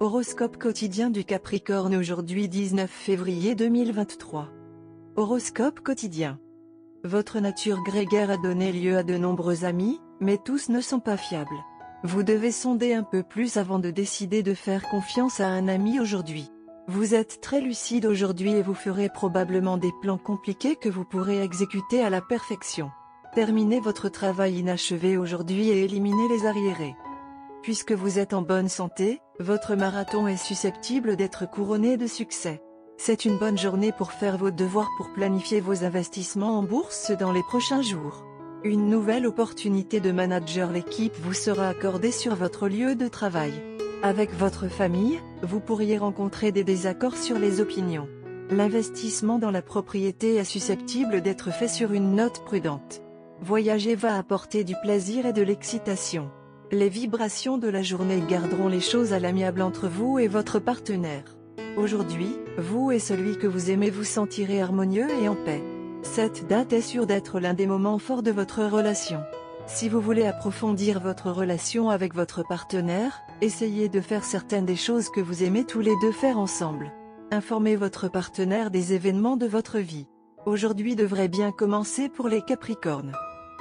Horoscope quotidien du Capricorne aujourd'hui 19 février 2023. Horoscope quotidien. Votre nature grégaire a donné lieu à de nombreux amis, mais tous ne sont pas fiables. Vous devez sonder un peu plus avant de décider de faire confiance à un ami aujourd'hui. Vous êtes très lucide aujourd'hui et vous ferez probablement des plans compliqués que vous pourrez exécuter à la perfection. Terminez votre travail inachevé aujourd'hui et éliminez les arriérés. Puisque vous êtes en bonne santé, votre marathon est susceptible d'être couronné de succès. C'est une bonne journée pour faire vos devoirs pour planifier vos investissements en bourse dans les prochains jours. Une nouvelle opportunité de manager l'équipe vous sera accordée sur votre lieu de travail. Avec votre famille, vous pourriez rencontrer des désaccords sur les opinions. L'investissement dans la propriété est susceptible d'être fait sur une note prudente. Voyager va apporter du plaisir et de l'excitation. Les vibrations de la journée garderont les choses à l'amiable entre vous et votre partenaire. Aujourd'hui, vous et celui que vous aimez vous sentirez harmonieux et en paix. Cette date est sûre d'être l'un des moments forts de votre relation. Si vous voulez approfondir votre relation avec votre partenaire, essayez de faire certaines des choses que vous aimez tous les deux faire ensemble. Informez votre partenaire des événements de votre vie. Aujourd'hui devrait bien commencer pour les Capricornes.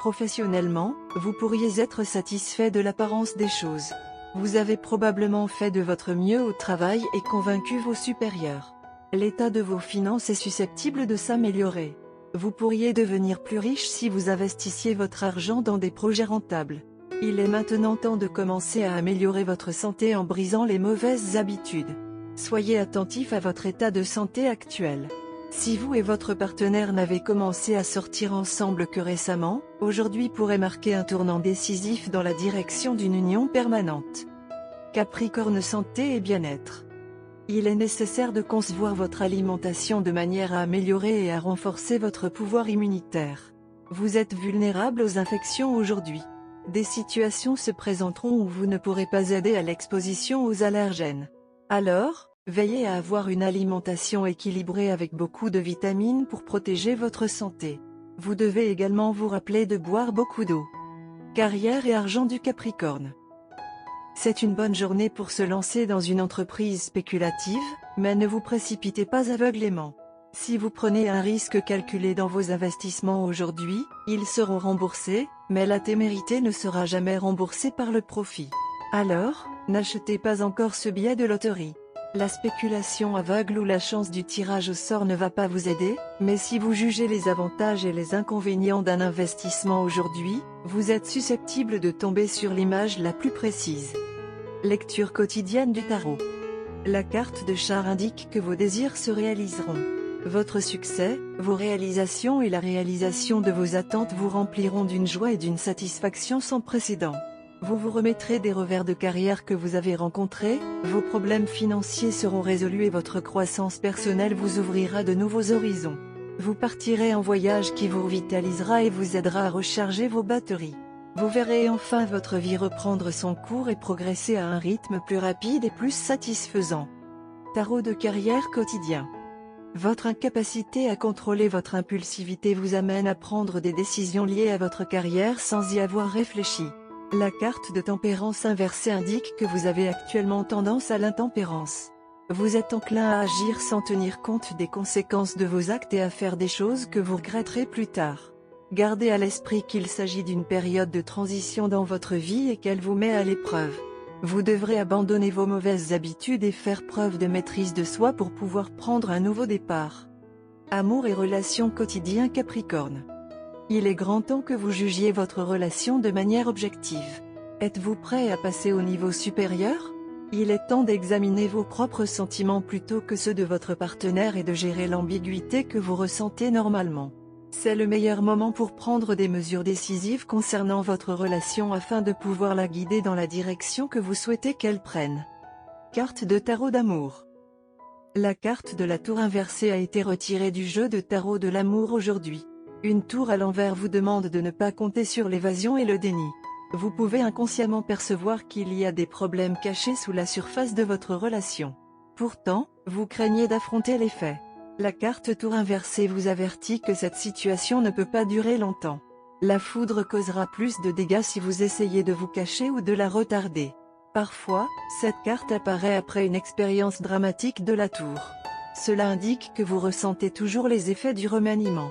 Professionnellement, vous pourriez être satisfait de l'apparence des choses. Vous avez probablement fait de votre mieux au travail et convaincu vos supérieurs. L'état de vos finances est susceptible de s'améliorer. Vous pourriez devenir plus riche si vous investissiez votre argent dans des projets rentables. Il est maintenant temps de commencer à améliorer votre santé en brisant les mauvaises habitudes. Soyez attentif à votre état de santé actuel. Si vous et votre partenaire n'avez commencé à sortir ensemble que récemment, aujourd'hui pourrait marquer un tournant décisif dans la direction d'une union permanente. Capricorne santé et bien-être. Il est nécessaire de concevoir votre alimentation de manière à améliorer et à renforcer votre pouvoir immunitaire. Vous êtes vulnérable aux infections aujourd'hui. Des situations se présenteront où vous ne pourrez pas aider à l'exposition aux allergènes. Alors, veillez à avoir une alimentation équilibrée avec beaucoup de vitamines pour protéger votre santé. Vous devez également vous rappeler de boire beaucoup d'eau. Carrière et argent du Capricorne. C'est une bonne journée pour se lancer dans une entreprise spéculative, mais ne vous précipitez pas aveuglément. Si vous prenez un risque calculé dans vos investissements aujourd'hui, ils seront remboursés, mais la témérité ne sera jamais remboursée par le profit. Alors, n'achetez pas encore ce billet de loterie. La spéculation aveugle ou la chance du tirage au sort ne va pas vous aider, mais si vous jugez les avantages et les inconvénients d'un investissement aujourd'hui, vous êtes susceptible de tomber sur l'image la plus précise. Lecture quotidienne du tarot. La carte de char indique que vos désirs se réaliseront. Votre succès, vos réalisations et la réalisation de vos attentes vous rempliront d'une joie et d'une satisfaction sans précédent. Vous vous remettrez des revers de carrière que vous avez rencontrés, vos problèmes financiers seront résolus et votre croissance personnelle vous ouvrira de nouveaux horizons. Vous partirez en voyage qui vous revitalisera et vous aidera à recharger vos batteries. Vous verrez enfin votre vie reprendre son cours et progresser à un rythme plus rapide et plus satisfaisant. Tarot de carrière quotidien. Votre incapacité à contrôler votre impulsivité vous amène à prendre des décisions liées à votre carrière sans y avoir réfléchi. La carte de tempérance inversée indique que vous avez actuellement tendance à l'intempérance. Vous êtes enclin à agir sans tenir compte des conséquences de vos actes et à faire des choses que vous regretterez plus tard. Gardez à l'esprit qu'il s'agit d'une période de transition dans votre vie et qu'elle vous met à l'épreuve. Vous devrez abandonner vos mauvaises habitudes et faire preuve de maîtrise de soi pour pouvoir prendre un nouveau départ. Amour et relations quotidiens Capricorne. Il est grand temps que vous jugiez votre relation de manière objective. Êtes-vous prêt à passer au niveau supérieur? Il est temps d'examiner vos propres sentiments plutôt que ceux de votre partenaire et de gérer l'ambiguïté que vous ressentez normalement. C'est le meilleur moment pour prendre des mesures décisives concernant votre relation afin de pouvoir la guider dans la direction que vous souhaitez qu'elle prenne. Carte de tarot d'amour. La carte de la tour inversée a été retirée du jeu de tarot de l'amour aujourd'hui. Une tour à l'envers vous demande de ne pas compter sur l'évasion et le déni. Vous pouvez inconsciemment percevoir qu'il y a des problèmes cachés sous la surface de votre relation. Pourtant, vous craignez d'affronter les faits. La carte tour inversée vous avertit que cette situation ne peut pas durer longtemps. La foudre causera plus de dégâts si vous essayez de vous cacher ou de la retarder. Parfois, cette carte apparaît après une expérience dramatique de la tour. Cela indique que vous ressentez toujours les effets du remaniement.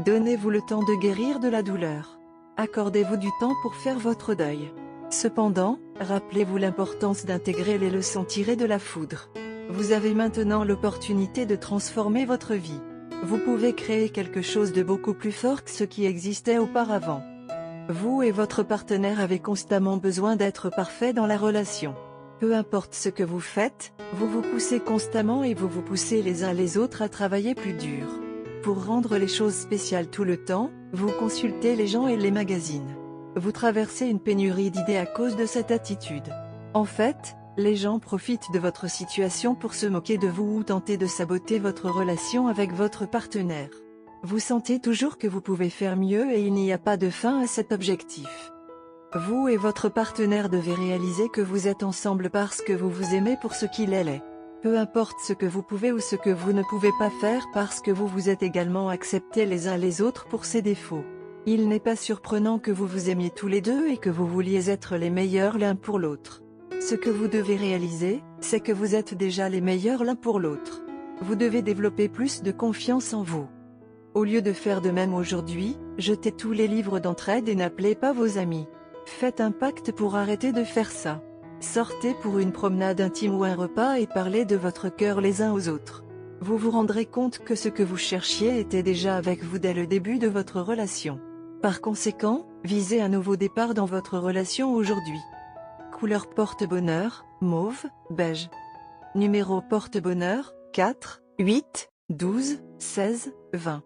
Donnez-vous le temps de guérir de la douleur. Accordez-vous du temps pour faire votre deuil. Cependant, rappelez-vous l'importance d'intégrer les leçons tirées de la foudre. Vous avez maintenant l'opportunité de transformer votre vie. Vous pouvez créer quelque chose de beaucoup plus fort que ce qui existait auparavant. Vous et votre partenaire avez constamment besoin d'être parfait dans la relation. Peu importe ce que vous faites, vous vous poussez constamment et vous vous poussez les uns les autres à travailler plus dur. Pour rendre les choses spéciales tout le temps, vous consultez les gens et les magazines. Vous traversez une pénurie d'idées à cause de cette attitude. En fait, les gens profitent de votre situation pour se moquer de vous ou tenter de saboter votre relation avec votre partenaire. Vous sentez toujours que vous pouvez faire mieux et il n'y a pas de fin à cet objectif. Vous et votre partenaire devez réaliser que vous êtes ensemble parce que vous vous aimez pour ce qu'il est. Peu importe ce que vous pouvez ou ce que vous ne pouvez pas faire parce que vous vous êtes également acceptés les uns les autres pour ses défauts. Il n'est pas surprenant que vous vous aimiez tous les deux et que vous vouliez être les meilleurs l'un pour l'autre. Ce que vous devez réaliser, c'est que vous êtes déjà les meilleurs l'un pour l'autre. Vous devez développer plus de confiance en vous. Au lieu de faire de même aujourd'hui, jetez tous les livres d'entraide et n'appelez pas vos amis. Faites un pacte pour arrêter de faire ça. Sortez pour une promenade intime ou un repas et parlez de votre cœur les uns aux autres. Vous vous rendrez compte que ce que vous cherchiez était déjà avec vous dès le début de votre relation. Par conséquent, visez un nouveau départ dans votre relation aujourd'hui. Couleur porte-bonheur, mauve, beige. Numéro porte-bonheur, 4, 8, 12, 16, 20.